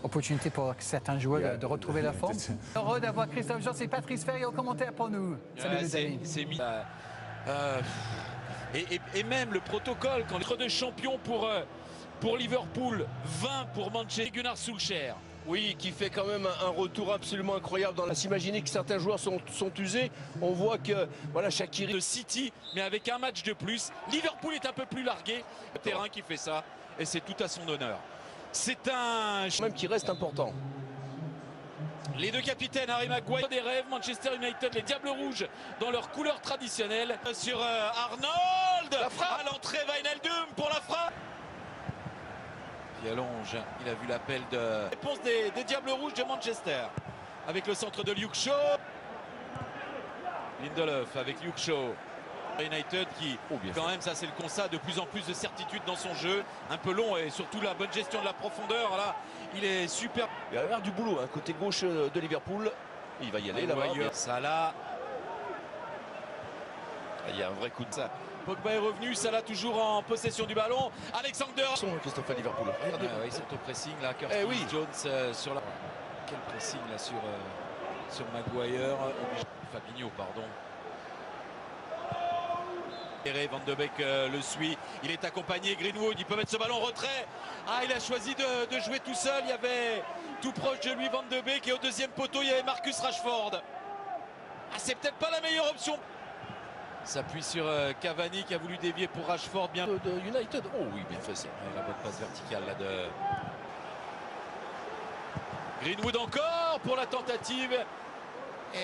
Opportunité pour certains joueurs de retrouver la forme. Heureux d'avoir Christophe Jones et Patrice Ferrier au commentaire pour nous. Salut les amis. C'est mis. Et même le protocole quand les de champion pour Liverpool, 20 pour Manchester, Gunnar Solskjaer. Oui, qui fait quand même un retour absolument incroyable. Dans s'imaginer que certains joueurs sont usés. On voit que voilà, Shaqiri de City, mais avec un match de plus. Liverpool est un peu plus largué. Le terrain qui fait ça, et c'est tout à son honneur. C'est un même qui reste important. Les deux capitaines, Harry Maguire des rêves, Manchester United, les Diables Rouges dans leur couleur traditionnelle. Sur Arnold, à l'entrée, Wijnaldum pour la frappe. Il allonge, il a vu l'appel de réponse des Diables Rouges de Manchester. Avec le centre de Luke Shaw. Lindelof avec Luke Shaw. United qui, quand même, ça c'est le constat, de plus en plus de certitude dans son jeu. Un peu long et surtout la bonne gestion de la profondeur. Là, il est super. Il va y avoir du boulot, hein, côté gauche de Liverpool. Il va y aller là-bas. Salah. Il y a un vrai coup de ça. Pogba est revenu, Salah toujours en possession du ballon. Alexander. Christophe à Liverpool. Regardez. Ils sont au pressing là. Curtis Jones sur la. Quel pressing là sur Maguire. Fabinho, pardon. Van de Beek le suit, il est accompagné, Greenwood, il peut mettre ce ballon en retrait. Ah, il a choisi de jouer tout seul, il y avait tout proche de lui Van de Beek et au deuxième poteau il y avait Marcus Rashford. Ah, c'est peut-être pas la meilleure option. S'appuie sur Cavani qui a voulu dévier pour Rashford bien de United. Oh oui, bien fait ça. La bonne passe verticale là de Greenwood encore pour la tentative. Et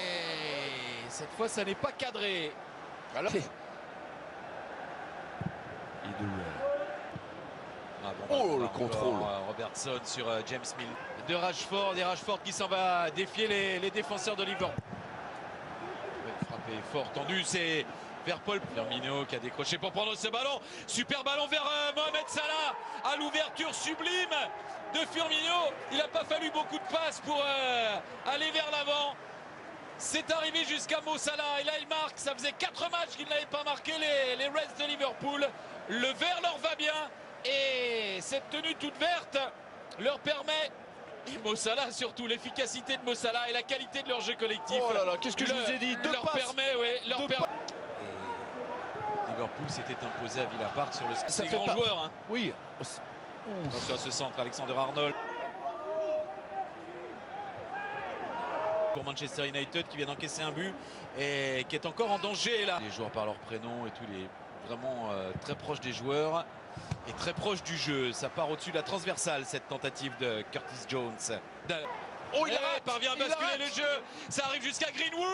cette fois ça n'est pas cadré. Alors... le contrôle. Robertson sur James Milner. De Rashford, et Rashford qui s'en va défier les défenseurs de Liverpool. Frappé fort tendu, c'est vers Paul Firmino qui a décroché pour prendre ce ballon. Super ballon vers Mohamed Salah à l'ouverture sublime de Firmino. Il n'a pas fallu beaucoup de passes pour aller vers l'avant. C'est arrivé jusqu'à Mo Salah et là il marque. Ça faisait 4 matchs qu'il n'avait pas marqué les Reds de Liverpool. Le vert leur va bien et cette tenue toute verte leur permet, et Mo Salah surtout, l'efficacité de Mo Salah et la qualité de leur jeu collectif. Oh là là, qu'est-ce que je vous ai dit, leur permet. Liverpool s'était imposé à Villa Park sur le c'est grand joueur. Hein. Oui. Attention à ce centre, Alexander Arnold. Pour Manchester United qui vient d'encaisser un but et qui est encore en danger là. Les joueurs par leur prénom et tout, il est vraiment très proche des joueurs et très proche du jeu. Ça part au-dessus de la transversale cette tentative de Curtis Jones. Oh, il parvient à basculer le jeu. Ça arrive jusqu'à Greenwood.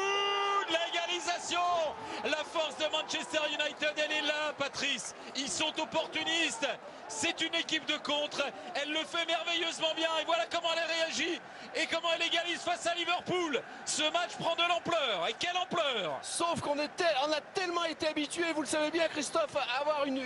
L'égalisation. La force de Manchester United, elle est là, Patrice. Ils sont opportunistes. C'est une équipe de contre. Elle le fait merveilleusement bien. Et voilà comment elle réagit. Et comment elle égalise face à Liverpool. Ce match prend de l'ampleur. Et quelle ampleur! Sauf qu'on a tellement été habitués, vous le savez bien, Christophe, à avoir une